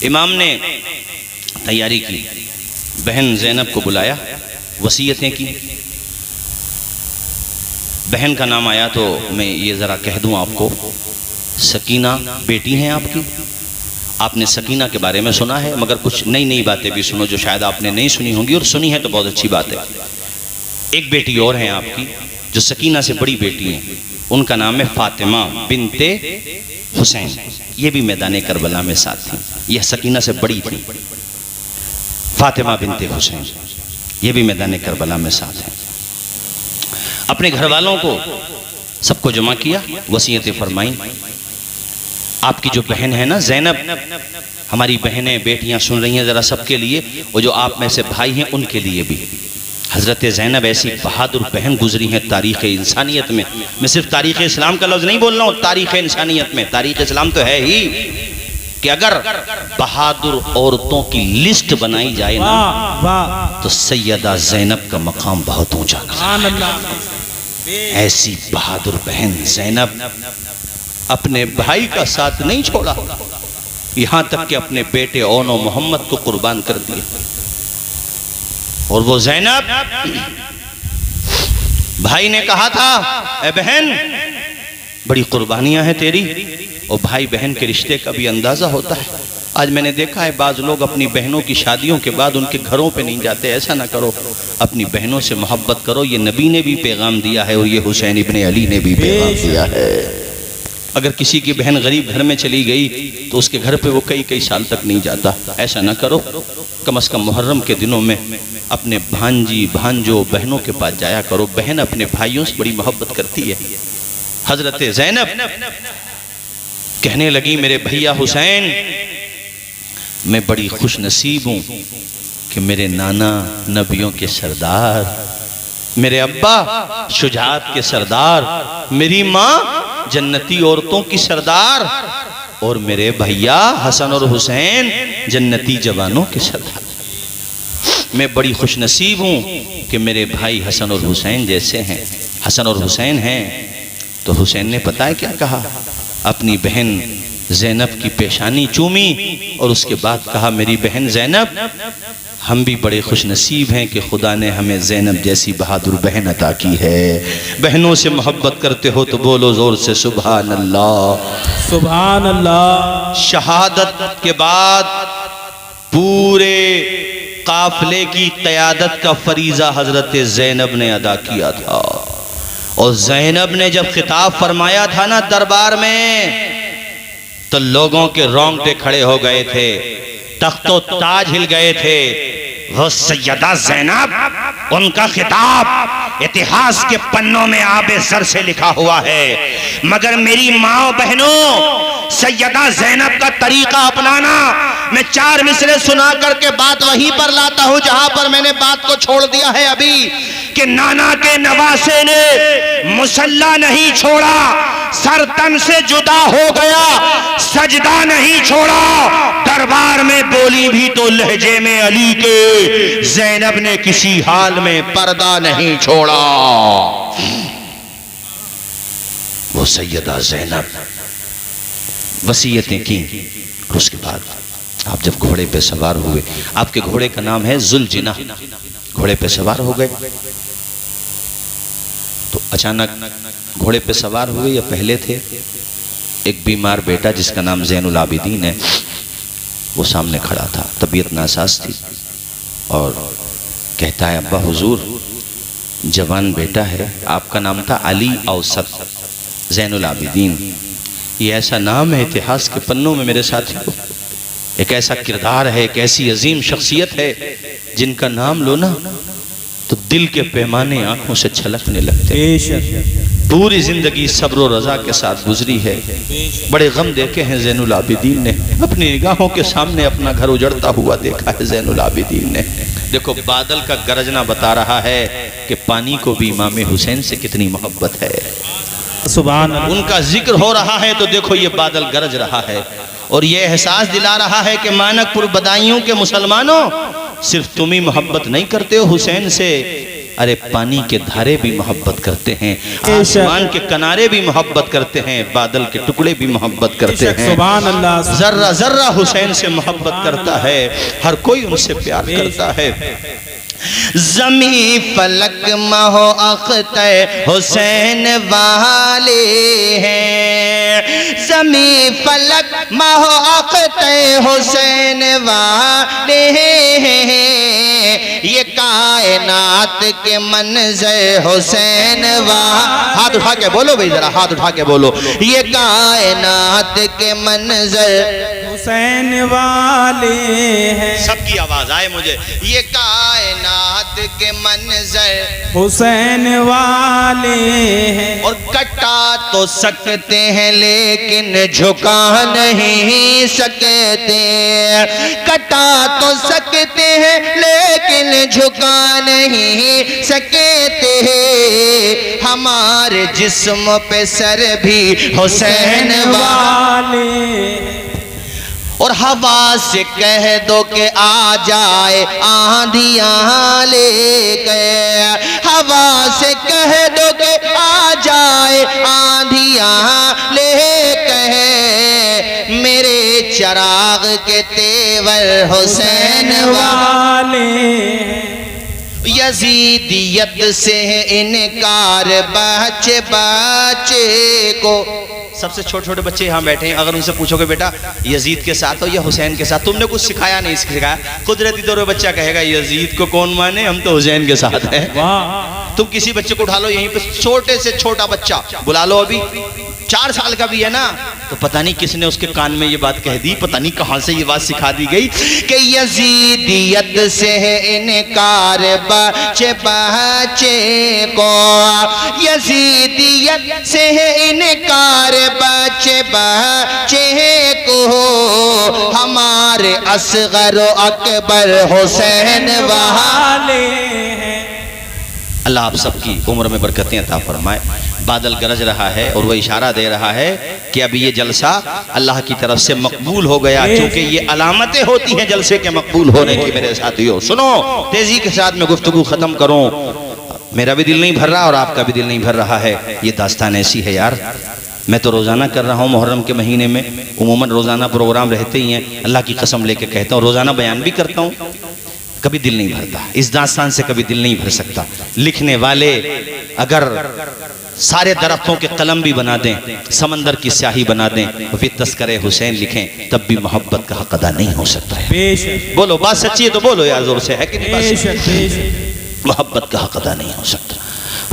امام نے تیاری کی، بہن زینب کو بلایا، وصیتیں کی۔ بہن کا نام آیا تو میں یہ ذرا کہہ دوں آپ کو، سکینہ بیٹی ہیں آپ کی۔ آپ نے سکینہ کے بارے میں سنا ہے، مگر کچھ نئی نئی باتیں بھی سنو جو شاید آپ نے نہیں سنی ہوں گی، اور سنی ہے تو بہت اچھی بات ہے۔ ایک بیٹی اور ہیں آپ کی جو سکینہ سے بڑی بیٹی ہیں، ان کا نام ہے فاطمہ بنت حسین۔ یہ بھی میدان کربلا میں ساتھ تھیں، یہ سکینہ سے بڑی تھیں، فاطمہ بنت حسین، یہ بھی میدان کربلا میں ساتھ ہیں۔ اپنے گھر والوں کو سب کو جمع کیا، وصیتیں فرمائیں۔ آپ کی جو بہن ہے نا زینب، ہماری بہنیں بیٹیاں سن رہی ہیں ذرا سب کے لیے، اور جو آپ میں سے بھائی ہیں ان کے لیے بھی۔ حضرت زینب ایسی بہادر بہن گزری ہیں تاریخ انسانیت میں۔ میں صرف تاریخ اسلام کا لفظ نہیں بول رہا ہوں، تاریخ انسانیت میں۔ تاریخ اسلام تو ہے ہی کہ اگر بہادر عورتوں کی لسٹ بنائی جائے نا تو سیدہ زینب کا مقام بہت اونچا ہے۔ ایسی بہادر بہن زینب اپنے بھائی کا ساتھ نہیں چھوڑا، یہاں تک کہ اپنے بیٹے اون و محمد کو قربان کر دیا۔ اور وہ زینب، بھائی نے کہا تھا اے بہن بڑی قربانیاں ہیں تیری، اور بھائی بہن کے رشتے کا بھی اندازہ ہوتا ہے۔ آج میں نے دیکھا ہے بعض لوگ اپنی بہنوں کی شادیوں کے بعد ان کے گھروں پہ نہیں جاتے۔ ایسا نہ کرو، اپنی بہنوں سے محبت کرو، یہ نبی نے بھی پیغام دیا ہے اور یہ حسین ابن علی نے بھی پیغام دیا ہے۔ اگر کسی کی بہن غریب گھر میں چلی گئی تو اس کے گھر پہ وہ کئی سال تک نہیں جاتا، ایسا نہ کرو۔ کم از کم محرم کے دنوں میں اپنے بھانجی بھانجوں بہنوں کے پاس جایا کرو۔ بہن اپنے بھائیوں سے بڑی محبت کرتی ہے۔ حضرت زینب کہنے لگی میرے بھیا حسین، میں بڑی خوش نصیب ہوں کہ میرے نانا نبیوں کے سردار، میرے ابا شجاعت کے سردار، میری ماں جنتی عورتوں کی سردار، اور میرے بھیا حسن اور حسین جنتی جوانوں کے سردار۔ میں بڑی خوش نصیب ہوں کہ میرے بھائی حسن اور حسین جیسے ہیں، حسن اور حسین ہیں۔ تو حسین نے پتہ ہے کیا کہا؟ اپنی بہن زینب کی پیشانی چومی اور اس کے بعد کہا میری بہن زینب، ہم بھی بڑے خوش نصیب ہیں کہ خدا نے ہمیں زینب جیسی بہادر بہن عطا کی ہے۔ بہنوں سے محبت کرتے ہو تو بولو زور سے سبحان اللہ، سبحان اللہ۔ شہادت کے بعد پورے قافلے کی قیادت کا فریضہ حضرت زینب نے ادا کیا تھا، اور زینب نے جب خطاب فرمایا تھا نا دربار میں تو لوگوں کے رونگٹے کھڑے ہو گئے تھے، تخت و تاج ہل گئے تھے۔ وہ سیدہ زینب، ان کا خطاب اتہاس کے پنوں میں آب زر سے لکھا ہوا ہے، مگر میری ماں و بہنوں سیدہ زینب کا طریقہ اپنانا۔ میں 4 مصرے سنا کر کے بات وہیں پر لاتا ہوں جہاں پر میں نے بات کو چھوڑ دیا ہے ابھی، کہ نانا کے نواسے نے مسلح نہیں چھوڑا، سر تن سے جدا ہو گیا، سجدہ نہیں چھوڑا، دربار میں بولی بھی تو لہجے میں علی کے، زینب نے کسی حال میں پردہ نہیں چھوڑا۔ وہ سیدہ زینب وصیتیں کی، اور اس کے بعد آپ جب گھوڑے پہ سوار ہوئے، آپ کے گھوڑے کا نام ہے ذوالجناح، گھوڑے پہ سوار ہو گئے تو اچانک گھوڑے پہ سوار ہوئے یا پہلے تھے، ایک بیمار بیٹا جس کا نام زین العابدین ہے وہ سامنے کھڑا تھا، طبیعت ناساز تھی، اور کہتا ہے ابا حضور جوان بیٹا ہے، آپ کا نام تھا علی اوسط زین العابدین، یہ ایسا نام ہے اتہاس کے پنوں میں میرے ساتھیوں، ایک ایسا کردار ہے، ایک ایسی عظیم شخصیت ہے جن کا نام لو نا تو دل کے پیمانے آنکھوں سے چھلکنے لگتے ہیں۔ پوری زندگی صبر و رضا کے ساتھ گزری ہے، بڑے غم دیکھے ہیں زین العابدین نے، اپنی نگاہوں کے سامنے اپنا گھر اجڑتا ہوا دیکھا ہے زین العابدین نے۔ دیکھو بادل کا گرجنا بتا رہا ہے کہ پانی کو بھی امام حسین سے کتنی محبت ہے۔ سبحان اللہ۔ ان کا ذکر ہو رہا ہے تو دیکھو یہ بادل گرج رہا ہے، اور یہ احساس دلا رہا ہے کہ مانک پور بدائیوں کے مسلمانوں، صرف تم ہی محبت نہیں کرتے ہو حسین سے، ارے پانی کے دھارے بھی محبت کرتے ہیں، آسمان کے کنارے بھی محبت کرتے ہیں، بادل کے ٹکڑے بھی محبت کرتے ہیں۔ سبحان اللہ۔ ذرہ ذرہ حسین سے محبت کرتا ہے، ہر کوئی ان سے پیار کرتا ہے۔ زمین فلک مہ و اختر حسین والے ہیں، زمین فلک مہ و اختر حسین والے ہیں، یہ کائنات کے منظر حسین ہاتھ اٹھا کے بولو بھئی، ذرا ہاتھ اٹھا کے بولو، یہ کائنات کے منظر حسین والے ہیں، سب کی آواز آئے مجھے، یہ کائنات کے منظر حسین والے ہیں، اور کٹا تو سکتے ہیں لیکن جھکا نہیں سکتے، کٹا تو سکتے ہیں لیکن جھکا نہیں سکتے، ہمارے جسم پہ سر بھی حسین والے، اور ہوا سے کہہ دو کہ آ جائے آندھیاں لے کے، ہوا سے کہہ دو کہ آ جائے آندھیاں لے کے، میرے چراغ کے تیور حسین والے، یزیدیت سے انکار بچے بچے کو، سب سے چھوٹے چھوٹے بچے یہاں بیٹھے ہیں، اگر ان سے پوچھو کہ بیٹا یزید کے ساتھ ہو یا حسین کے ساتھ، تم نے کچھ سکھایا نہیں سکھایا، قدرتی طور پہ بچہ کہے گا یزید کو کون مانے، ہم تو حسین کے ساتھ ہیں۔ تم کسی بچے کو اٹھا لو یہیں پہ، چھوٹے سے چھوٹا بچہ بلا لو، ابھی 4 سال کا بھی ہے نا، تو پتہ نہیں کس نے اس کے کان میں یہ بات کہہ دی، پتہ نہیں کہاں سے یہ بات سکھا دی گئی کہ یزیدیت سے انکار بچے بچے کو، یزیدیت سے انکار بچے بچے کو، ہمارے اصغر و اکبر حسین والے ہیں۔ اللہ آپ سب کی عمر میں برکتیں عطا فرمائے۔ بادل گرج رہا ہے اور وہ اشارہ دے رہا ہے کہ اب یہ جلسہ اللہ کی طرف سے مقبول ہو گیا، چونکہ یہ علامتیں ہوتی ہیں جلسے کے مقبول ہونے کی۔ میرے ساتھیو سنو، تیزی کے ساتھ میں گفتگو ختم کروں، میرا بھی دل نہیں بھر رہا اور آپ کا بھی دل نہیں بھر رہا ہے۔ یہ داستان ایسی ہے یار، میں تو روزانہ کر رہا ہوں محرم کے مہینے میں، عموماً روزانہ پروگرام رہتے ہی ہیں، اللہ کی قسم لے کے کہتا ہوں، روزانہ بیان بھی کرتا ہوں، کبھی دل نہیں بھرتا اس داستان سے، کبھی دل نہیں بھر سکتا۔ لکھنے والے اگر سارے درختوں کے قلم بھی بنا دیں، سمندر کی سیاہی بنا دیں، پھر تذکرہ حسین لکھیں، تب بھی محبت کا حق ادا نہیں ہو سکتا ہے۔ بولو، بات سچی ہے تو بولو یار زور سے، ہے کہ نہیں بات سچی؟ محبت کا حق ادا نہیں ہو سکتا۔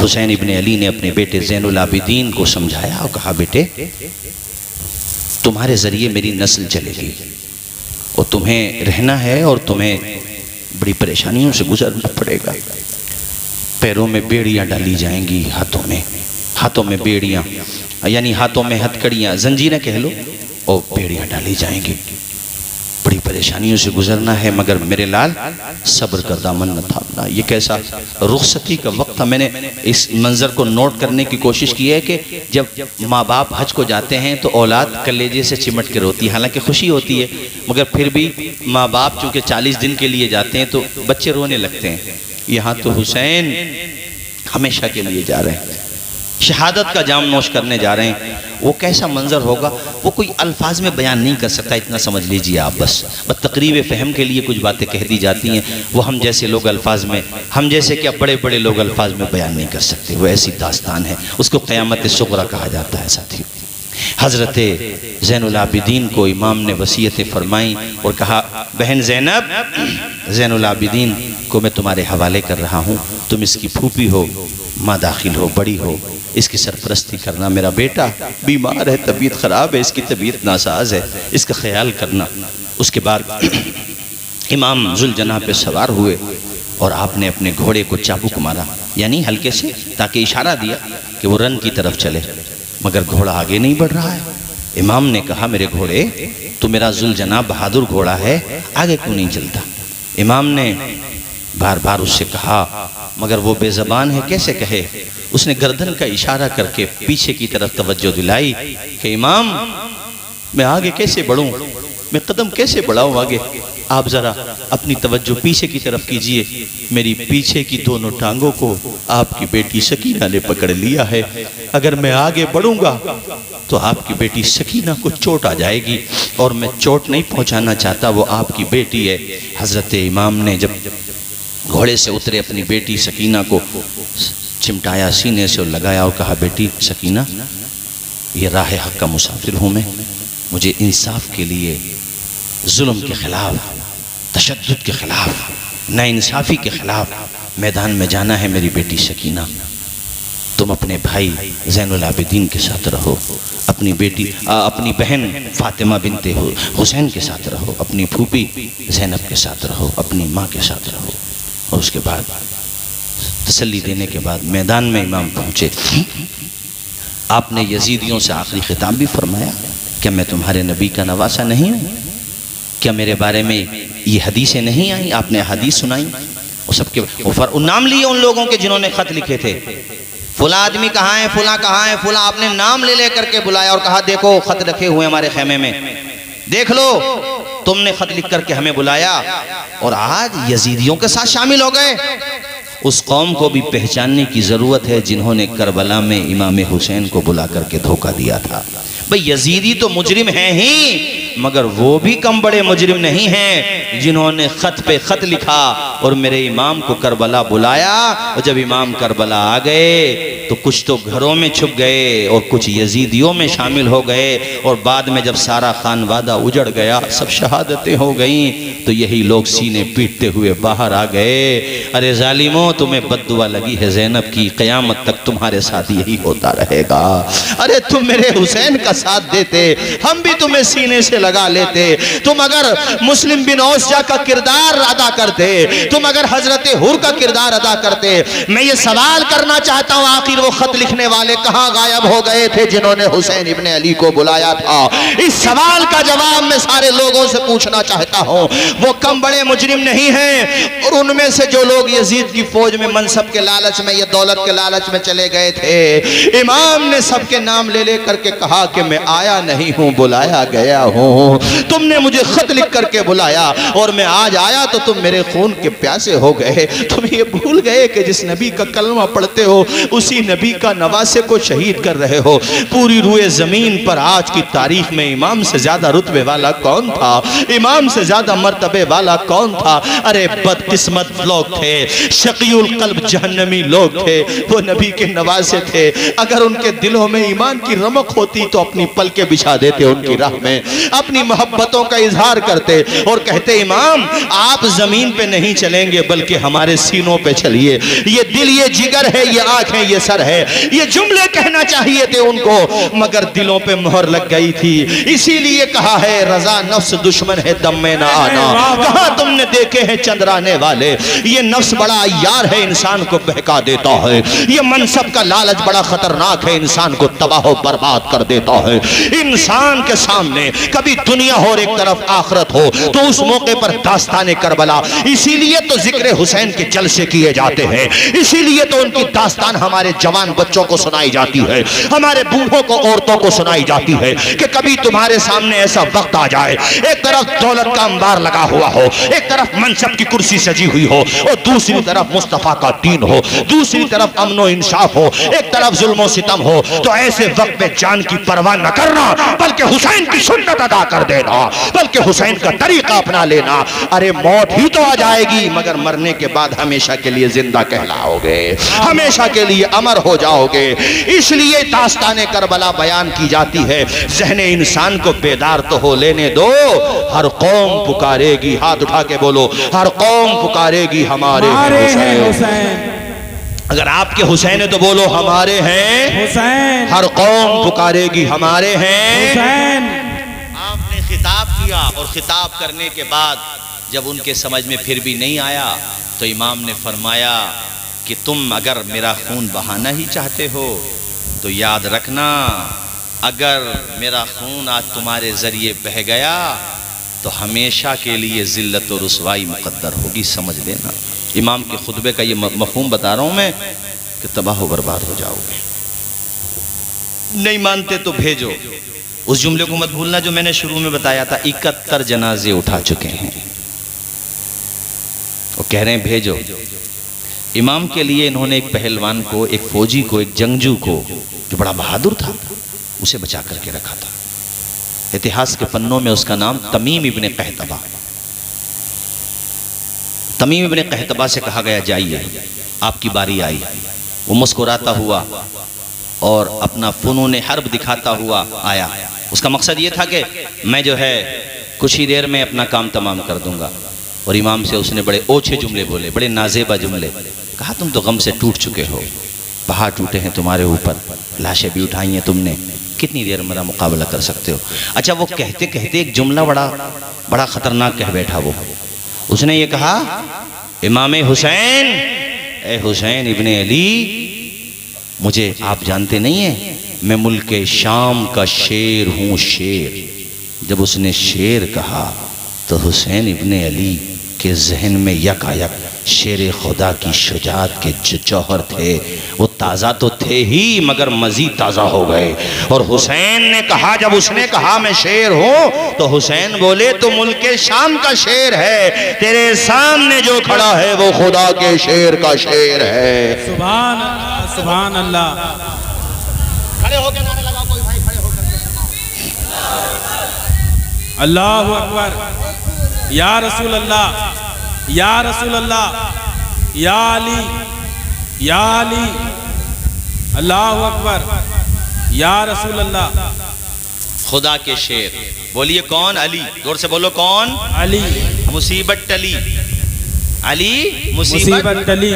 حسین ابن علی نے اپنے بیٹے زین العابدین کو سمجھایا اور کہا بیٹے تمہارے ذریعے میری نسل چلے گی اور تمہیں رہنا ہے اور تمہیں بڑی پریشانیوں سے گزرنا پڑے گا۔ پیروں میں بیڑیاں ڈالی جائیں گی، ہاتھوں میں بیڑیاں، یعنی ہاتھوں میں ہتھکڑیاں، زنجیریں کہہ لو، اور بیڑیاں ڈالی جائیں گی، بڑی پریشانیوں سے گزرنا ہے، مگر میرے لال صبر کا دامن نہ تھامنا۔ یہ کیسا رخصتی کا وقت تھا۔ میں نے اس منظر کو نوٹ کرنے کی کوشش کی ہے کہ جب ماں باپ حج کو جاتے ہیں تو اولاد کلیجے سے چمٹ کے روتی ہے، حالانکہ خوشی ہوتی ہے، مگر پھر بھی ماں باپ چونکہ 40 دن کے لیے جاتے ہیں تو بچے رونے لگتے ہیں۔ یہاں تو حسین ہمیشہ کے لیے جا رہے ہیں، شہادت کا جام نوش کرنے جا رہے ہیں۔ وہ کیسا منظر ہوگا وہ کوئی الفاظ میں بیان نہیں کر سکتا، اتنا سمجھ لیجئے آپ بس تقریب فہم کے لیے کچھ باتیں کہہ دی جاتی ہیں، وہ ہم جیسے لوگ الفاظ میں، ہم جیسے کیا بڑے بڑے لوگ الفاظ میں بیان نہیں کر سکتے۔ وہ ایسی داستان ہے، اس کو قیامت صغریٰ کہا جاتا ہے ساتھی۔ حضرت زین العابدین کو امام نے وصیتیں فرمائیں اور کہا بہن زینب، زین العابدین کو میں تمہارے حوالے کر رہا ہوں، تم اس کی پھوپھی ہو، ماں داخل ہو، بڑی ہو، اس کی سرپرستی کرنا۔ میرا بیٹا بیمار ہے، طبیعت خراب ہے، اس کی طبیعت ناساز ہے، اس کا خیال کرنا۔ اس کے بعد امام ذوالجناح پہ سوار ہوئے اور آپ نے اپنے گھوڑے کو چابک مارا، یعنی ہلکے سے، تاکہ اشارہ دیا کہ وہ رن کی طرف چلے، مگر گھوڑا آگے نہیں بڑھ رہا ہے۔ امام نے کہا میرے گھوڑے، تو میرا ذوالجناح بہادر گھوڑا ہے، آگے کیوں نہیں چلتا؟ امام نے بار بار اس سے کہا، مگر وہ بے زبان ہے، کیسے کہے؟ اس نے گردن کا اشارہ کر کے پیچھے کی طرف توجہ دلائی کہ امام میں آگے کیسے بڑھوں، میں قدم کیسے بڑھاؤں آگے؟ آپ ذرا اپنی توجہ پیچھے کی طرف کیجئے، میری پیچھے کی دونوں ٹانگوں کو آپ کی بیٹی سکینہ نے پکڑ لیا ہے، اگر میں آگے بڑھوں گا تو آپ کی بیٹی سکینہ کو چوٹ آ جائے گی، اور میں چوٹ نہیں پہنچانا چاہتا، وہ آپ کی بیٹی ہے۔ حضرت امام نے جب گھوڑے سے اترے اپنی بیٹی سکینہ کو چمٹایا سینے سے اور لگایا اور کہا بیٹی سکینہ، یہ راہ حق کا مسافر ہوں میں، مجھے انصاف کے لیے ظلم کے خلاف، تشدد کے خلاف، ناانصافی کے خلاف میدان میں جانا ہے۔ میری بیٹی سکینہ، تم اپنے بھائی زین العابدین کے ساتھ رہو، اپنی بہن فاطمہ بنت حسین کے ساتھ رہو، اپنی پھوپھی زینب کے ساتھ رہو، اپنی ماں کے ساتھ رہو۔ اور اس کے بعد تسلی دینے کے بعد میدان میں امام پہنچے۔ آپ نے یزیدیوں سے آخری خطاب بھی فرمایا، کیا میں تمہارے نبی کا نواسہ نہیں ہوں؟ کیا میرے بارے میں یہ حدیثیں نہیں آئیں؟ آپ نے حدیث سنائی، وہ سب کے نام لیے ان لوگوں کے جنہوں نے خط لکھے تھے، فلاں آدمی کہاں ہے، فلاں کہاں ہے، فلاں، آپ نے نام لے کر کے بلایا اور کہا دیکھو خط رکھے ہوئے ہمارے خیمے میں، دیکھ لو، تم نے خط لکھ کر کے ہمیں بلایا، اور آج یزیدیوں کے ساتھ شامل ہو گئے۔ اس قوم کو بھی پہچاننے کی ضرورت ہے جنہوں نے کربلا میں امام حسین کو بلا کر کے دھوکہ دیا تھا۔ بھئی یزیدی تو مجرم ہیں ہی، مگر وہ بھی کم بڑے مجرم نہیں ہیں جنہوں نے خط پہ خط لکھا اور میرے امام کو کربلا بلایا، اور جب امام کربلا آ گئے تو کچھ تو گھروں میں چھپ گئے اور کچھ یزیدیوں میں شامل ہو گئے، اور بعد میں جب سارا خانوادہ اجڑ گیا، سب شہادتیں ہو گئیں، تو یہی لوگ سینے پیٹتے ہوئے باہر آ گئے۔ ارے ظالموں، تمہیں بد دعا لگی ہے زینب کی، قیامت تک تمہارے ساتھ یہی ہوتا رہے گا۔ ارے تم میرے حسین کا ساتھ دیتے، ہم بھی تمہیں سینے سے لگا لیتے، تم اگر مسلم بن اوسجہ کا کردار ادا کرتے، تم اگر حضرت حر کا کردار ادا کرتے۔ میں یہ سوال کرنا چاہتا ہوں، آخر وہ خط لکھنے والے کہاں غائب ہو گئے تھے جنہوں نے حسین ابن علی کو بلایا تھا؟ اس سوال کا جواب میں سارے لوگوں سے پوچھنا چاہتا ہوں۔ وہ کم بڑے مجرم نہیں ہیں، اور ان میں سے جو لوگ یزید کی فوج میں منصب کے لالچ میں یا دولت کے لالچ میں چلے گئے تھے، امام نے سب کے نام لے کر کے کہا کہ میں آیا نہیں ہوں، بلایا گیا ہوں۔ تم نے مجھے خط لکھ کر کے بلایا اور میں آج آیا تو تم میرے خون کے پیاسے ہو گئے۔ تم یہ بھول گئے کہ جس نبی کا کلمہ پڑھتے ہو اسی نبی کا نواسے کو شہید کر رہے ہو۔ پوری روئے زمین پر آج کی تاریخ میں امام سے زیادہ رتبے والا کون تھا؟ امام سے زیادہ مرتبے والا کون تھا؟ ارے بدقسمت لوگ تھے، شقی القلب جہنمی لوگ تھے، وہ نبی کے نواسے تھے۔ اگر ان کے دلوں میں ایمان کی رمق ہوتی تو اپنی پلکیں بچھا دیتے ان کی راہ میں، اپنی محبتوں کا اظہار کرتے اور کہتے امام آپ زمین پہ نہیں چلیں گے بلکہ ہمارے سینوں پہ چلیے، یہ دل، یہ جگر ہے، یہ آنکھیں، یہ سر ہے۔ یہ جملے کہنا چاہیے تھے ان کو، مگر دلوں پہ مہر لگ گئی تھی۔ اسی لیے کہا ہے رضا نفس دشمن ہے دم میں نہ آنا۔ کہاں تم نے دیکھے ہیں چندرانے والے؟ یہ نفس بڑا عیار ہے، انسان کو بہکا دیتا ہے۔ یہ منصب کا لالچ بڑا خطرناک ہے، انسان کو تباہ و برباد کر دیتا ہے۔ انسان کے سامنے کبھی دنیا ہو اور ایک طرف آخرت ہو تو اس موقع پر داستان کربلا، اسی لیے تو ذکر حسین کے جلسے کیے جاتے ہیں، اسی لیے تو ان کی داستان ہمارے جوان بچوں کو سنائی جاتی ہے، ہمارے بوڑھوں کو، عورتوں کو سنائی جاتی ہے کہ کبھی تمہارے سامنے ایسا وقت آ جائے، ایک طرف دولت کا انبار لگا ہوا ہو، ایک طرف منصب کی کرسی سجی ہوئی ہو، اور دوسری طرف مصطفیٰ کا دین ہو، دوسری طرف امن و انصاف ہو، ایک طرف ظلم و ستم ہو، تو ایسے وقت میں جان کی پرواہ نہ کرنا بلکہ حسین کی سنت ادا کر دینا، بلکہ حسین کا طریقہ اپنا لینا۔ ارے موت ہی تو آ جائے گی مگر مرنے کے بعد ہمیشہ کے لیے زندہ کہلاؤ گے، ہمیشہ کے لیے امر ہو جاؤ گے۔ اس لیے داستان کربلا بیان کی جاتی ہے، ذہن انسان کو بیدار تو ہو لینے دو۔ ہر قوم پکارے گی، ہاتھ اٹھا کے بولو، ہر قوم پکارے گی ہمارے حسین۔ اگر آپ کے حسین ہے تو بولو ہمارے ہیں حسین۔ ہر قوم پکارے گی ہمارے ہیں حسین۔ آپ نے خطاب کیا اور خطاب کرنے کے بعد جب ان کے سمجھ میں پھر بھی نہیں آیا تو امام نے فرمایا کہ تم اگر میرا خون بہانا ہی چاہتے ہو تو یاد رکھنا، اگر میرا خون آج تمہارے ذریعے بہہ گیا تو ہمیشہ کے لیے ذلت و رسوائی مقدر ہوگی، سمجھ لینا۔ امام کے خطبے کا یہ مفہوم بتا رہا ہوں میں کہ تباہ و برباد ہو جاؤ گے۔ نہیں مانتے تو بھیجو۔ اس جملے کو مت بھولنا جو میں نے شروع میں بتایا تھا، 71 جنازے اٹھا چکے ہیں، وہ کہہ رہے ہیں بھیجو. امام کے لیے انہوں نے ایک پہلوان کو، ایک فوجی کو، ایک جنگجو کو جو بڑا بہادر تھا اسے بچا کر کے رکھا تھا. اتہاس کے پنوں میں اس کا نام تمیم ابن قحطبہ. تمیم ابن قحطبہ سے کہا گیا جائیے آپ کی باری آئی. وہ مسکراتا ہوا اور اپنا فنون حرب دکھاتا ہوا آیا. اس کا مقصد یہ تھا کہ میں جو ہے کچھ ہی دیر میں اپنا کام تمام کر دوں گا. اور امام سے اس نے بڑے اوچھے جملے بولے، بڑے نازیبہ جملے. کہا تم تو غم سے ٹوٹ چکے ہو، پہاڑ ٹوٹے ہیں تمہارے اوپر، لاشیں بھی اٹھائی ہیں تم نے، کتنی دیر میرا مقابلہ کر سکتے ہو. اچھا وہ کہتے کہتے ایک جملہ بڑا خطرناک کہہ بیٹھا. وہ اس نے یہ کہا امام حسین، اے حسین ابن علی، مجھے آپ جانتے نہیں ہیں میں ملک شام کا شیر ہوں، شیر. جب اس نے شیر کہا تو حسین ابن علی کے ذہن میں یکایک شیر خدا کی شجاعت کے جو جوہر تھے وہ تازہ تو تھے ہی مگر مزید تازہ ہو گئے. اور حسین نے کہا، جب اس نے کہا میں شیر ہوں تو حسین بولے تو ملک شام کا شیر ہے، تیرے سامنے جو کھڑا ہے وہ خدا کے شیر کا شیر ہے. سبحان اللہ، سبحان اللہ. کھڑے ہو کے نعرہ لگا کوئی بھائی، کھڑے ہو کر. اللہ اکبر. یا رسول اللہ، یا رسول اللہ، یا علی، یا علی. اللہ اکبر. یا رسول اللہ. خدا کے شیر. بولیے کون؟ علی. زور سے بولو کون؟ علی. مصیبت ٹلی، علی مصیبت ٹلی.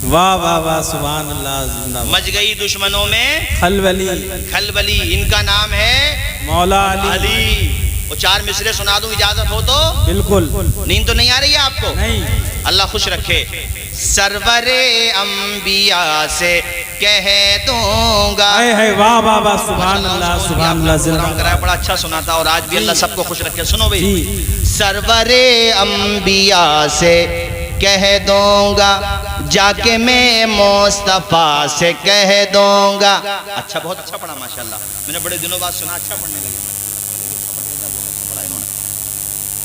واہ واہ واہ، سبحان اللہ. زندہ باد. مچ گئی دشمنوں میں خلولی، کھلبلی، ان کا نام ہے مولا علی. علی. وہ 4 مصرے سنا دوں اجازت ہو تو؟ بالکل. نیند تو نہیں آ رہی ہے آپ کو؟ نہیں. اللہ خوش رکھے. سرور انبیاء سے کہہ دوں گا. اے ہے واہ واہ واہ، سبحان اللہ، سبحان اللہ. زندہ بڑا اچھا سنا تھا اور آج بھی اللہ سب کو خوش رکھے. سنو بھئی، جی. سرور انبیاء سے کہہ دوں گا، جا کے میں مصطفیٰ سے کہہ دوں گا. اچھا، بہت اچھا پڑھا ماشاءاللہ. میں نے بڑے دنوں بعد سنا، اچھا پڑھنے لگے.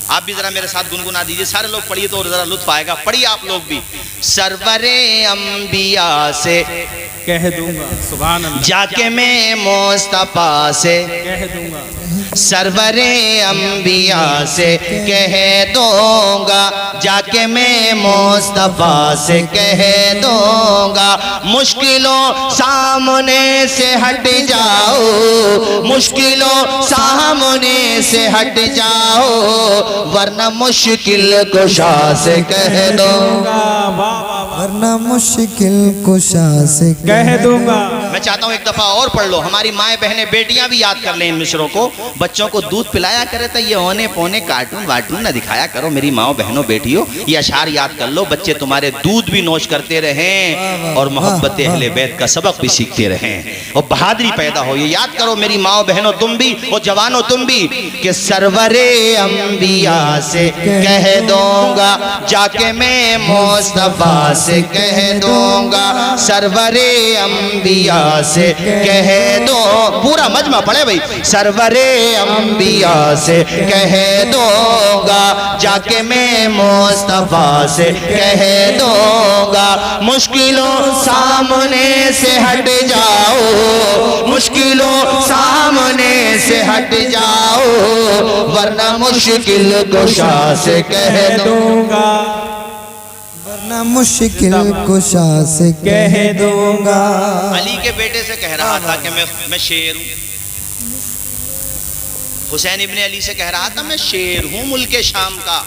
آپ بھی ذرا میرے ساتھ گنگنا دیجئے، سارے لوگ پڑھیے تو ذرا لطف آئے گا. پڑھیے آپ لوگ بھی. سرور انبیاء سے کہہ دوں گا، سبحان اللہ. جا کے میں مصطفیٰ سے کہہ دوں گا. سرور انبیاء سے کہہ دوں گا، جا کے میں مصطفیٰ سے کہہ دوں گا. مشکلوں سامنے سے ہٹ جاؤ، مشکلوں سامنے سے ہٹ جاؤ، ورنہ مشکل کشا سے کہہ دوں گا. ورنہ مشکل کشا سے کہہ دوں گا. میں چاہتا ہوں ایک دفعہ اور پڑھ لو. ہماری مائیں بہنیں بیٹیاں بھی یاد کر لیں ان مصروں کو. بچوں کو دودھ پلایا کرے تو یہ ہونے پونے کارٹون وارٹون نہ دکھایا کرو. میری ماؤں بہنوں بیٹیوں یہ اشعار یاد کر لو. بچے تمہارے دودھ بھی نوش کرتے رہیں اور محبت اہل بیت کا سبق بھی سیکھتے رہیں اور بہادری پیدا ہو. یہ یاد کرو میری ماؤں بہنوں تم بھی اور جوانوں تم بھی کہ سرور انبیاء سے کہہ دوں گا، جا کے میں مصطفیٰ سے کہہ دوں گا. سرور انبیاء سے کہہ دو. پورا مجمع پڑھے بھئی. سرور انبیاء سے کہہ دوں گا، جا کے میں مصطفیٰ سے کہہ دوں گا. مشکلوں سامنے سے ہٹ جاؤ، مشکلوں سامنے سے ہٹ جاؤ، ورنہ مشکل کشا سے کہہ دوں گا. ورنہ مشکل کشا سے کہہ دوں گا. علی کے بیٹے سے کہہ رہا تھا کہ میں شیر ہوں. حسین ابن علی سے کہہ رہا تھا میں شیر ہوں ملک شام کا.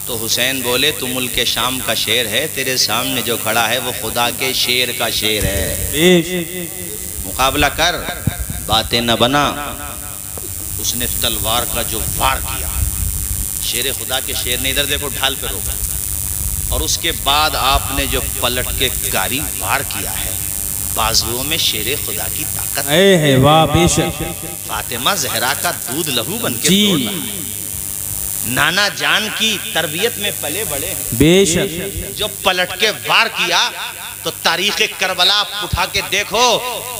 تو حسین بولے تو ملک شام کا شیر ہے، تیرے سامنے جو کھڑا ہے وہ خدا کے شیر کا شیر ہے. مقابلہ کر، باتیں نہ بنا. اس نے تلوار کا جو وار کیا، شیر خدا کے شیر نے ادھر دیکھو ڈھال پہ روکا، اور اس کے بعد آپ نے جو پلٹ کے گاری وار کیا ہے، بازوؤں میں شیر خدا کی طاقت. اے ہے واہ، بے شک. فاطمہ زہرا کا دودھ لہو بن کے جی. دوڑ رہا ہے. نانا جان کی تربیت میں پلے بڑے ہیں. بے شک. جو پلٹ کے وار کیا تو تاریخ کربلا اٹھا کے دیکھو،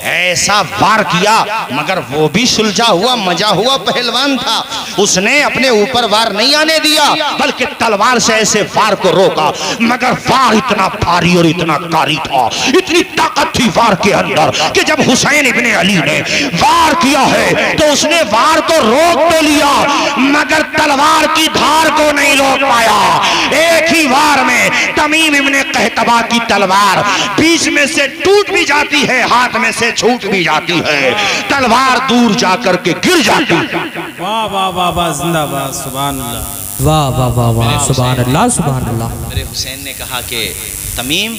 ایسا وار کیا مگر وہ بھی سلجھا ہوا مجا ہوا پہلوان تھا، اس نے اپنے اوپر وار نہیں آنے دیا بلکہ تلوار سے ایسے وار کو روکا، مگر وار اتنا بھاری اور اتنا کاری تھا، اتنی طاقت تھی وار کے اندر کہ جب حسین ابن علی نے وار کیا ہے تو اس نے وار کو روک تو لیا مگر تلوار کی دھار کو نہیں روک پایا۔ ایک ہی وار میں تمیم ابن قحطبہ کی تلوار بیچ میں سے ٹوٹ بھی جاتی ہے، ہاتھ میں سے چھوٹ بھی جاتی ہے، تلوار دور جا کر کے گر جاتی ہے۔ واہ واہ واہ واہ، زندہ باد، سبحان اللہ، واہ واہ واہ واہ، سبحان اللہ سبحان اللہ۔ میرے حسین نے کہا کہ تمیم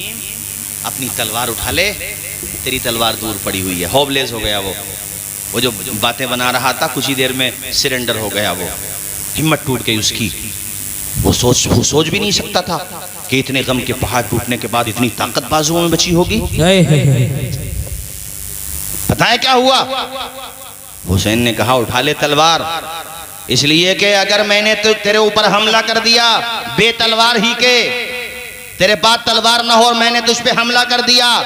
اپنی تلوار اٹھا لے، تیری تلوار دور پڑی ہوئی ہے۔ ہوپ لیس ہو گیا وہ جو باتیں بنا رہا تھا کچھ ہی دیر میں سرنڈر ہو گیا، وہ ہمت ٹوٹ گئی اس کی۔ وہ سوچ بھی نہیں سکتا تھا کہ اتنے غم کے پہاڑ ٹوٹنے کے بعد اتنی طاقت بازوؤں میں بچی ہوگی۔ پتہ ہے کیا ہوا؟ حسین نے کہا اٹھا لے تلوار، اس لیے کہ اگر میں نے تیرے اوپر حملہ کر دیا بے تلوار ہی کے، تیرے بعد تلوار نہ ہو اور میں نے تجھ پہ حملہ کر دیا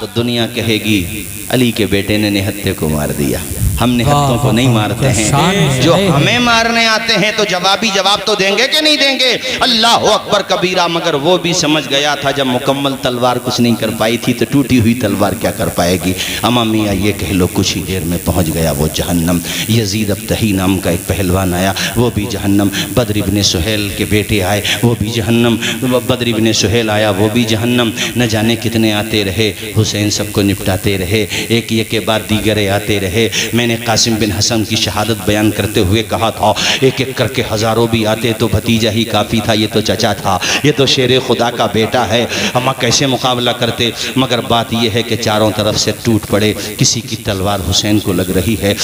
تو دنیا کہے گی علی کے بیٹے نے نہتے کو مار دیا۔ ہم نہتوں کو نہیں مارتے ہیں، جو ہمیں مارنے آتے ہیں تو جوابی جواب تو دیں گے کہ نہیں دیں گے؟ اللہ اکبر کبیرہ۔ مگر وہ بھی سمجھ گیا تھا جب مکمل تلوار کچھ نہیں کر پائی تھی تو ٹوٹی ہوئی تلوار کیا کر پائے گی۔ اما میاں یہ کہہ لو کچھ ہی دیر میں پہنچ گیا وہ جہنم۔ یزید ابتہی نام کا ایک پہلوان آیا، وہ بھی جہنم۔ بدر ابن سہیل کے بیٹے آئے، وہ بھی جہنم۔ بدر ابن سہیل آیا، وہ بھی جہنم۔ نہ جانے کتنے آتے رہے، حسین سب کو نپٹاتے رہے، ایک یہ کے بعد دیگرے آتے رہے۔ میں نے قاسم بن حسن کی شہادت بیان کرتے ہوئے کہا تھا ایک ایک کر کے ہزاروں بھی آتے تو بھتیجا ہی کافی تھا، یہ تو چچا تھا، یہ تو شیر خدا کا بیٹا ہے، ہم کیسے مقابلہ کرتے؟ مگر بات یہ ہے کہ چاروں طرف سے ٹوٹ پڑے۔ کسی کی تلوار حسین کو لگ رہی ہے،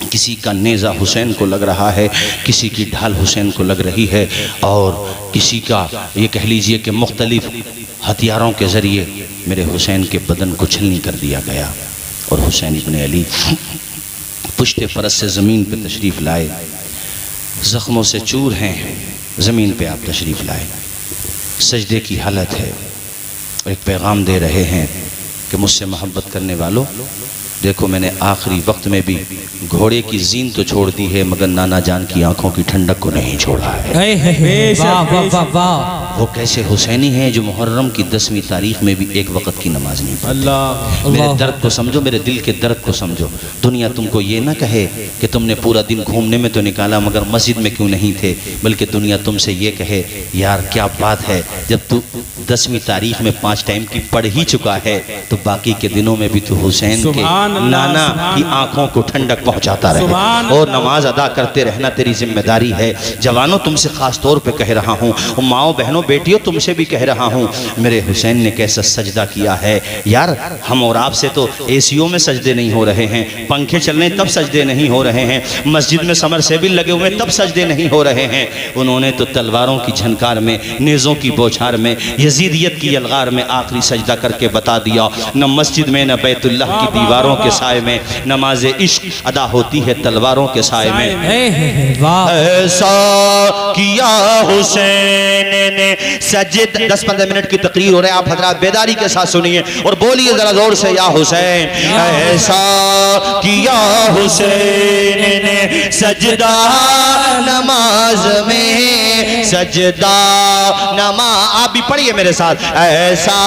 کسی کا نیزہ حسین کو لگ رہا ہے، کسی کی ڈھال حسین کو لگ رہی ہے، اور کسی کا یہ کہہ لیجئے کہ مختلف ہتھیاروں کے ذریعے میرے حسین کے بدن کو چھلنی کر دیا گیا۔ اور حسین ابن علی پشت فرس سے زمین پہ تشریف لائے، زخموں سے چور ہیں، زمین پہ آپ تشریف لائے، سجدے کی حالت ہے، اور ایک پیغام دے رہے ہیں کہ مجھ سے محبت کرنے والوں دیکھو میں نے آخری وقت میں بھی گھوڑے کی زین تو چھوڑ دی ہے مگر نانا جان کی آنکھوں کی ٹھنڈک کو نہیں چھوڑا ہے۔ وہ کیسے حسینی ہیں جو محرم کی 10ویں تاریخ میں بھی ایک وقت کی نماز نہیں پڑھتے۔ میرے درد کو سمجھو، میرے دل کے درد کو سمجھو۔ دنیا تم کو یہ نہ کہے کہ تم نے پورا دن گھومنے میں تو نکالا مگر مسجد میں کیوں نہیں تھے، بلکہ دنیا تم سے یہ کہے یار کیا بات ہے، جب تو 10ویں تاریخ میں 5 ٹائم کی پڑھ ہی چکا ہے تو باقی کے دنوں میں بھی تو حسین کے نانا کی آنکھوں کو ٹھنڈک پہنچاتا رہے، اور نماز ادا کرتے رہنا تیری ذمہ داری ہے۔ جوانوں تم سے خاص طور پہ کہہ رہا ہوں، ماؤں بہنوں بیٹیوں تم سے بھی کہہ رہا ہوں، میرے حسین نے کیسا سجدہ کیا ہے یار۔ ہم اور آپ سے تو اے سیوں میں سجدے نہیں ہو رہے ہیں، پنکھے چلنے تب سجدے نہیں ہو رہے ہیں، مسجد میں سمر سیبل لگے ہوئے تب سجدے نہیں ہو رہے ہیں۔ انہوں نے تو تلواروں کی جھنکار میں، نیزوں کی بوچھار میں، یزیدیت کی الغار میں آخری سجدہ کر کے بتا دیا نہ مسجد میں نہ بیت اللہ کی دیواروں کے سائے میں نماز عشق ادا ہوتی ہے تلواروں کے سائے میں۔ ایسا کیا حسین نے سجد 10-15 منٹ کی تقریر ہو رہے ہیں، آپ حضرات بیداری کے ساتھ سنیے اور بولیے ذرا زور سے یا حسین۔ ایسا کیا حسین نے سجدہ نماز میں، سجدہ نماز، آپ بھی پڑھیے میرے ساتھ۔ ایسا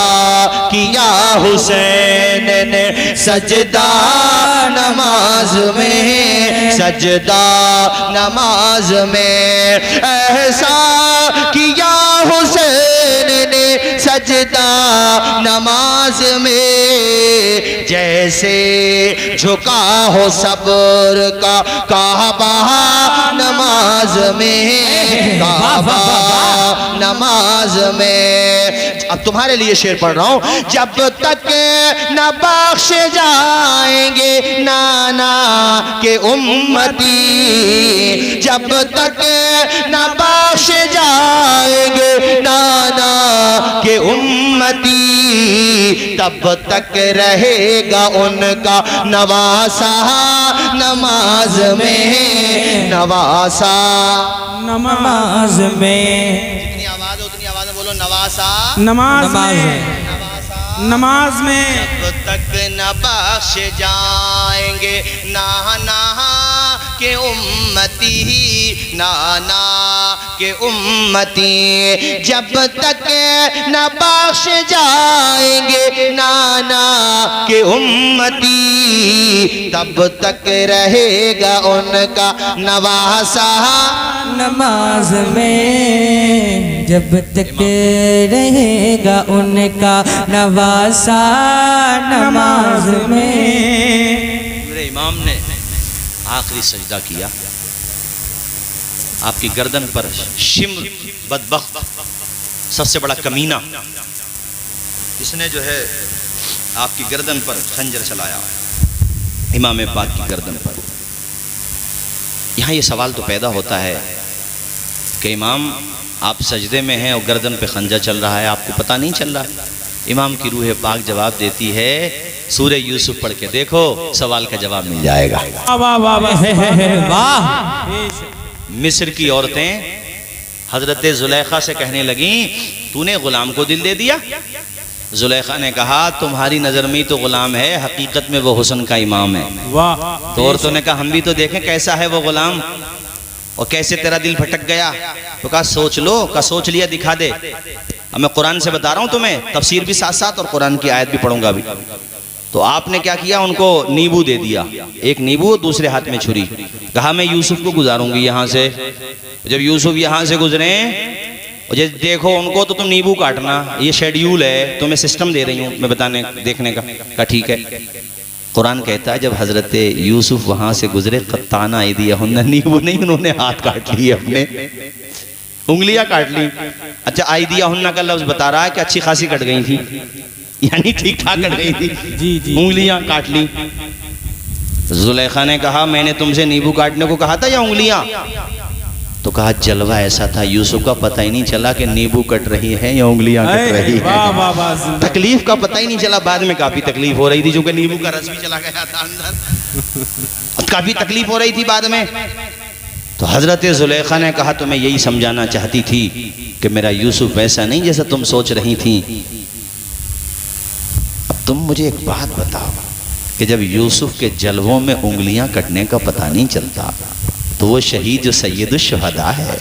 کیا حسین نے سجدہ نماز میں، سجدہ نماز میں، ایسا کیا حسین نے سجدہ نماز میں، جیسے جھکا ہو صبر کا کعبہ نماز میں، کعبہ نماز میں۔ اب تمہارے لیے شعر پڑھ رہا ہوں۔ جب تک نہ بخش جائیں گے نانا کے امتی، جب تک نہ بخش جائیں گے نانا کے امتی، تب تک رہے گا ان کا نواسا نماز میں، نواسا نماز میں۔ جتنی آواز ہے اتنی آواز بولو، نواسا نماز میں، نواسا نماز میں جب تک نہ بخش جائیں گے نانا کے امتی، نانا کے امتی، جب تک نہ بخش جائیں گے نانا کے امتی، تب تک رہے گا ان کا نواسا نماز میں جب تک رہے گا ان کا نواسا نماز میں۔ میرے امام نے آخری سجدہ کیا، آپ کی گردن پر شمر بدبخت سب سے بڑا کمینہ جس نے جو ہے آپ کی گردن پر خنجر چلایا، امام پاک کی گردن پر۔ یہاں یہ سوال تو پیدا ہوتا ہے کہ امام آپ سجدے میں ہیں اور گردن پہ خنجر چل رہا ہے، آپ کو پتہ نہیں چل رہا ہے؟ امام کی روح پاک جواب دیتی ہے سورہ یوسف پڑھ کے دیکھو، سوال کا جواب مل جائے گا۔ واہ واہ واہ واہ، مصر کی عورتیں حضرت زلیخا سے کہنے لگیں تو نے غلام کو دل دے دیا؟ زلیخا نے کہا تمہاری نظر میں تو غلام ہے، حقیقت میں وہ حسن کا امام ہے۔ واہ، تو عورتوں نے کہا ہم بھی تو دیکھیں کیسا ہے وہ غلام اور کیسے تیرا دل بھٹک گیا۔ تو کہا سوچ لو، کہا سوچ لیا دکھا دے۔ اب میں قرآن سے بتا رہا ہوں تمہیں، تفسیر بھی ساتھ ساتھ اور قرآن کی آیت بھی پڑھوں گا بھی۔ تو آپ نے کیا کیا؟ ان کو نیبو دے دیا، ایک نیبو دوسرے ہاتھ میں چھری، کہا میں یوسف کو گزاروں گی یہاں سے۔ جب یوسف یہاں سے گزریں اور جب دیکھو ان کو تو تم نیبو کاٹنا، یہ شیڈیول ہے، تمہیں سسٹم دے رہی ہوں میں بتانے دیکھنے کا۔ کہا ٹھیک ہے۔ قرآن کہتا ہے جب حضرت یوسف وہاں سے گزرے قطعنا ایدیہن، نیبو نہیں، انہوں نے ہاتھ کاٹ لیے، اپنے انگلیاں کاٹ لی۔ اچھا ایدیہن کا لفظ بتا رہا ہے کہ اچھی خاصی کٹ گئی تھی، یعنی ٹھیک ٹھاک کٹ گئی تھی، انگلیاں کاٹ لی۔ زلیخا نے کہا میں نے تم سے نیبو کاٹنے کو کہا تھا یا انگلیاں؟ تو کہا جلوہ ایسا تھا یوسف کا پتہ ہی نہیں چلا کہ نیبو کٹ رہی ہے یا انگلیاں کٹ رہی ہے، تکلیف کا پتہ ہی نہیں چلا۔ بعد میں کافی تکلیف ہو رہی تھی چونکہ نیبو کا رس بھی چلا گیا تھا اندر، کافی تکلیف ہو رہی تھی بعد میں۔ تو حضرت زلیخا نے کہا تو میں یہی سمجھانا چاہتی تھی کہ میرا یوسف ویسا نہیں جیسا تم سوچ رہی تھی۔ اب تم مجھے ایک بات بتاؤ کہ جب یوسف کے جلووں میں انگلیاں کٹنے کا پتہ نہیں چلتا تو وہ شہید جو سید الشہداء ہے،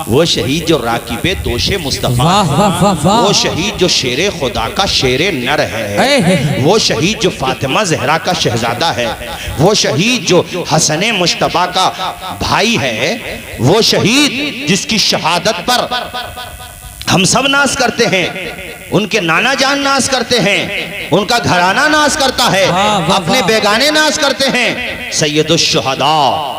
وہ شہید جو راکب دوش مصطفیٰ ہے، وہ شہید جو شیر خدا کا شیر نر ہے، وہ شہید جو فاطمہ زہرا کا شہزادہ ہے، وہ شہید جو حسن مجتبیٰ کا بھائی ہے، وہ شہید جس کی شہادت پر ہم سب ناز کرتے ہیں، ان کے نانا جان ناز کرتے ہیں، ان کا گھرانہ ناز کرتا ہے، اپنے بیگانے ناز کرتے ہیں، سید الشہداء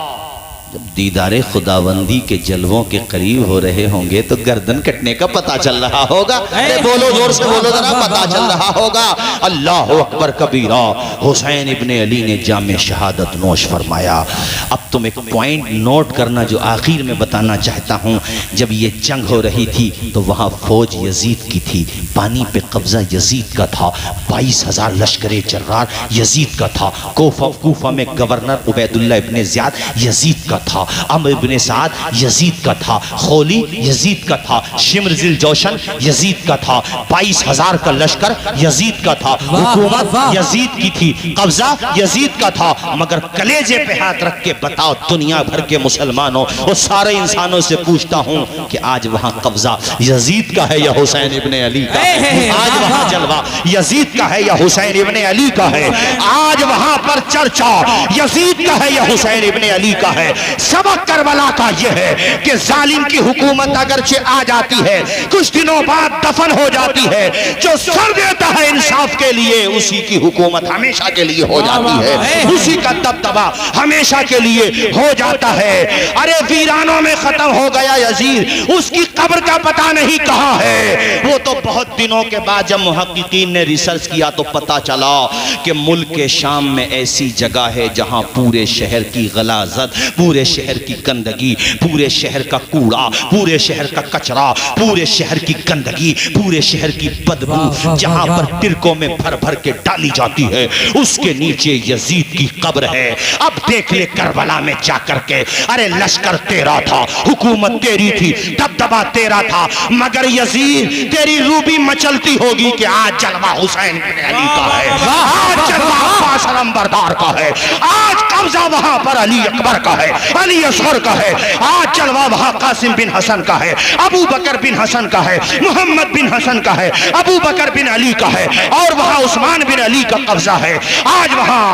جب دیدار خداوندی کے جلووں کے قریب ہو رہے ہوں گے تو گردن کٹنے کا پتہ چل رہا ہوگا۔ بولو زور سے بولو ذرا، پتہ چل رہا ہوگا۔ اللہ اکبر کبیرہ، حسین ابن علی نے جام شہادت نوش فرمایا۔ اب تم ایک پوائنٹ نوٹ کرنا جو آخر میں بتانا چاہتا ہوں، جب یہ جنگ ہو رہی تھی تو وہاں فوج یزید کی تھی، پانی پہ قبضہ یزید کا تھا، 22,000 لشکر جرار یزید کا تھا، کوفہ میں گورنر عبیداللہ ابن زیاد یزید کا تھا، عمرو ابن سعد یزید کا تھا، خولی یزید کا تھا، شمر ذی الجوشن یزید کا تھا، 22,000 کا لشکر یزید کا تھا، حکومت یزید کی تھی، قبضہ یزید کا تھا۔ مگر کلیجے پہ ہاتھ رکھ کے بتاؤ دنیا بھر کے مسلمانوں اور سارے انسانوں سے پوچھتا ہوں کہ آج وہاں قبضہ یزید کا ہے یا حسین ابن علی کا ہے؟ آج وہاں جلوہ یزید کا ہے یا حسین ابن علی کا ہے؟ آج وہاں پر چرچا یزید کا ہے یا حسین ابن علی کا ہے؟ سبق کربلا کا یہ ہے کہ ظالم کی حکومت اگرچہ آ جاتی ہے، کچھ دنوں بعد دفن ہو جاتی ہے، جو سر دیتا ہے انصاف کے لیے اسی کی حکومت ہمیشہ کے لیے ہو جاتی ہے، اسی کا دبدبہ ہمیشہ کے لیے ہو جاتا ہے۔ ارے ویرانوں میں ختم ہو گیا یزید، اس کی قبر کا پتہ نہیں کہاں ہے۔ وہ تو بہت دنوں کے بعد جب محققین نے ریسرچ کیا تو پتہ چلا کہ ملک شام میں ایسی جگہ ہے جہاں پورے شہر کی غلاظت، پورے پورے شہر کی گندگی، پورے شہر کا کوڑا، پورے شہر کا کچرا، پورے شہر کی گندگی، پورے شہر کی بدبو جہاں پر ٹرکوں میں بھر بھر کے ڈالی جاتی ہے، اس کے نیچے یزید کی قبر ہے۔ اب دیکھ لے کربلا میں جا کر کے، ارے لشکر تیرا تھا، حکومت تیری تھی، دبدبا تیرا تھا، مگر یزید تیری روبی مچلتی ہوگی کہ آج جلوہ حسین بن علی کا ہے، آج جلوہ عباس علمبردار کا ہے، آج قبضہ وہاں پر علی اکبر کا ہے، علی اصغر کا ہے، آج جلوہ وہاں قاسم بن حسن کا ہے، ابو بکر بن حسن کا ہے، محمد بن حسن کا ہے، ابو بکر بن علی کا ہے، اور وہاں عثمان بن علی کا قبضہ ہے۔ آج وہاں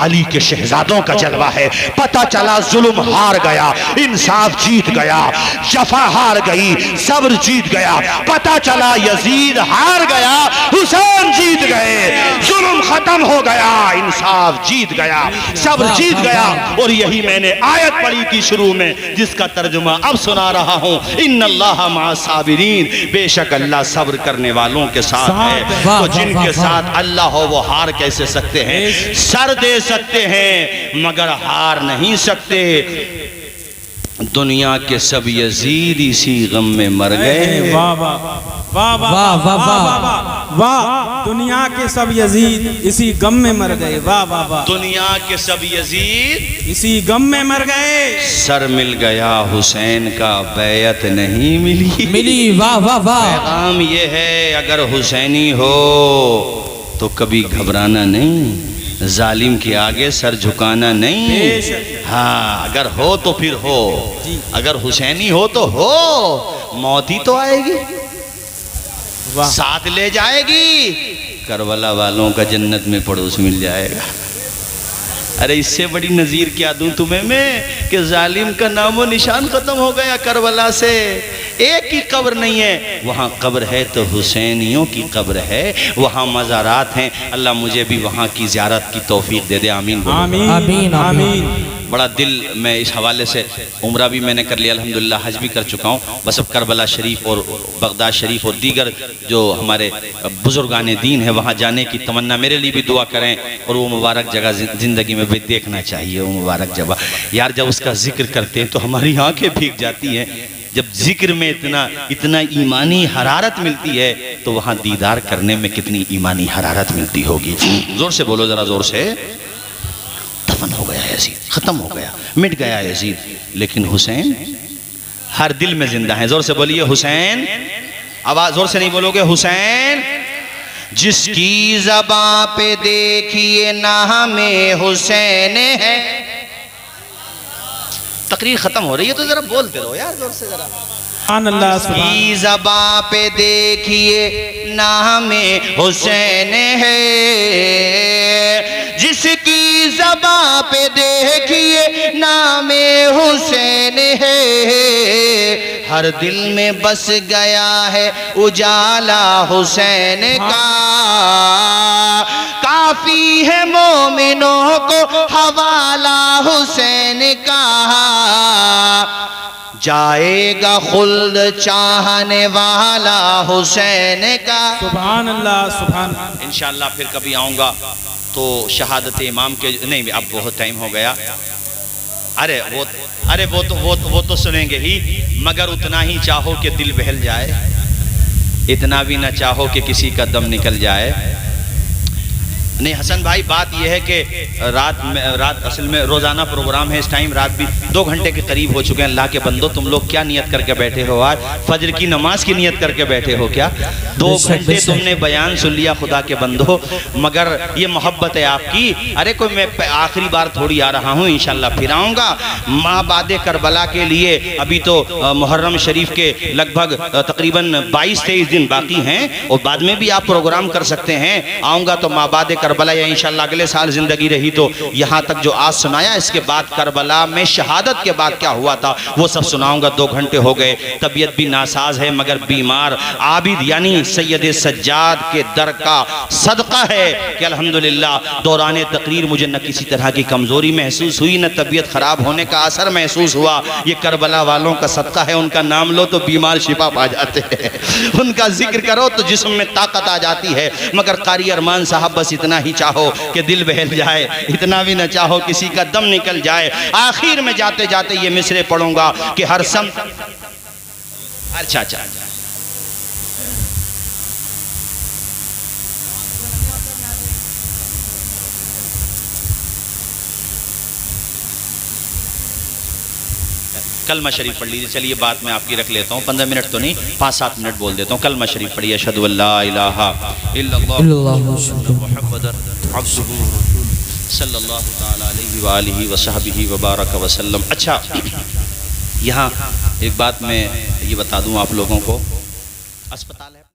علی کے شہزادوں کا جلوہ ہے۔ پتہ چلا ظلم ہار گیا، انصاف جیت گیا، جفا ہار گئی، صبر جیت گیا۔ پتہ چلا یزید ہار گیا، حسین جیت گئے، ظلم ختم ہو گیا، انصاف جیت گیا، صبر جیت گیا۔ اور یہی میں نے آیت پڑھی تھی شروع میں، جس کا ترجمہ اب سنا رہا ہوں، ان اللہ مع الصابرین، بے شک اللہ صبر کرنے والوں کے ساتھ ہے۔ تو جن کے ساتھ اللہ ہو وہ ہار کیسے سکتے ہیں؟ سر دے سکتے ہیں مگر ہار نہیں سکتے۔ دنیا کے سب یزید اسی غم میں مر گئے۔ واہ واہ واہ واہ واہ واہ واہ، دنیا کے سب یزید اسی غم میں مر گئے۔ واہ واہ واہ، دنیا کے سب یزید اسی غم میں مر گئے۔ سر مل گیا حسین کا، بیعت نہیں ملی۔ واہ واہ واہ، پیغام یہ ہے اگر حسینی ہو تو کبھی گھبرانا نہیں، ظالم کے آگے سر جھکانا نہیں۔ ہاں اگر ہو تو پھر ہو، اگر حسینی ہو تو ہو، موت ہی تو آئے گی، ساتھ لے جائے گی، کربلا والوں کا جنت میں پڑوس مل جائے گا۔ ارے اس سے بڑی نظیر کیا دوں تمہیں میں کہ ظالم کا نام و نشان ختم ہو گیا کربلا سے، ایک ہی قبر نہیں ہے وہاں، قبر ہے تو حسینیوں کی قبر ہے، وہاں مزارات ہیں۔ اللہ مجھے بھی وہاں کی زیارت کی توفیق دے دے، آمین بولو۔ آمین آمین آمین۔ بڑا دل میں اس حوالے سے، عمرہ بھی میں نے کر لیا الحمدللہ، حج بھی کر چکا ہوں، بس اب کربلا شریف اور بغداد شریف اور دیگر جو ہمارے بزرگان دین ہیں وہاں جانے کی تمنا، میرے لیے بھی دعا کریں، اور وہ مبارک جگہ زندگی میں بھی دیکھنا چاہیے، وہ مبارک جگہ یار جب اس کا ذکر کرتے ہیں تو ہماری آنکھیں بھیگ جاتی ہیں، جب ذکر میں اتنا ایمانی حرارت ملتی ہے تو وہاں دیدار کرنے میں کتنی ایمانی حرارت ملتی ہوگی۔ زور سے بولو ذرا، زور سے۔ دفن ہو گیا یزید، ختم ہو گیا، مٹ گیا یزید، لیکن حسین ہر دل میں زندہ ہے۔ زور سے بولیے حسین، آواز زور سے نہیں بولو گے، حسین جس کی زباں پہ دیکھیے نام حسین ہے۔ تقریر ختم ہو رہی ہے تو ذرا بولتے رہو یار زور سے ذرا۔ سبحان اللہ، سبحان کی زباں پہ دیکھیے نام حسین ہے، جس کی زباں پہ دیکھیے نام حسین ہے، ہر دل میں بس گیا ہے اجالا حسین کا، کافی ہے مومنوں کو حوالہ حسین کا، جائے گا خلد چاہنے والا حسین کا۔ سبحان اللہ، سبحان اللہ۔ انشاءاللہ پھر کبھی آؤں گا تو شہادت امام کے، نہیں اب بہت ٹائم ہو گیا، ارے وہ تو سنیں گے ہی، مگر اتنا ہی چاہو کہ دل بہل جائے، اتنا بھی نہ چاہو کہ کسی کا دم نکل جائے۔ نہیں حسن بھائی بات یہ ہے کہ رات اصل میں روزانہ پروگرام ہے، اس ٹائم رات بھی 2 گھنٹے کے قریب ہو چکے ہیں۔ اللہ کے بندو تم لوگ کیا نیت کر کے بیٹھے ہو؟ آج فجر کی نماز کی نیت کر کے بیٹھے ہو کیا؟ 2 گھنٹے تم نے بیان سن لیا خدا کے بندو، مگر یہ محبت ہے آپ کی۔ ارے کوئی میں آخری بار تھوڑی آ رہا ہوں، انشاءاللہ پھر آؤں گا۔ ماں بعد کربلا کے لیے ابھی تو محرم شریف کے لگ بھگ تقریباً 22-23 دن باقی ہیں، اور بعد میں بھی آپ پروگرام کر سکتے ہیں۔ آؤں گا تو ماں بعد کربلا، یا انشاءاللہ اگلے سال زندگی رہی تو یہاں تک جو آج سنایا، اس کے بعد کربلا میں شہادت کے بعد کیا ہوا تھا وہ سب سناؤں گا۔ 2 گھنٹے ہو گئے، طبیعت بھی ناساز ہے مگر بیمار عابد یعنی سید سجاد کے در کا صدقہ ہے کہ الحمدللہ دوران تقریر مجھے نہ کسی طرح کی کمزوری محسوس ہوئی، نہ طبیعت خراب ہونے کا اثر محسوس ہوا۔ یہ کربلا والوں کا صدقہ ہے، ان کا نام لو تو بیمار شفا پا جاتے ہیں، ان کا ذکر کرو تو جسم میں طاقت آ جاتی ہے۔ مگر قاری ارمان صاحب بس اتنا اتنا ہی چاہو کہ دل بہل جائے، اتنا بھی نہ چاہو کسی کا دم نکل جائے۔ آخر میں جاتے جاتے یہ مصرے پڑھوں گا کہ ہر سمت اچھا کلمہ شریف پڑھ لیجیے۔ چلیے بات میں آپ کی رکھ لیتا ہوں، 15 منٹ تو نہیں، 5-7 منٹ بول دیتا ہوں۔ کلمہ شریف پڑھیے، اشہد ان لا الہ الا اللہ محمد عبدہ صلی اللہ تعالی علیہ وآلہ وصحبہ وبارک وسلم۔ اچھا، یہاں ایک بات میں یہ بتا دوں آپ لوگوں کو، اسپتال ہے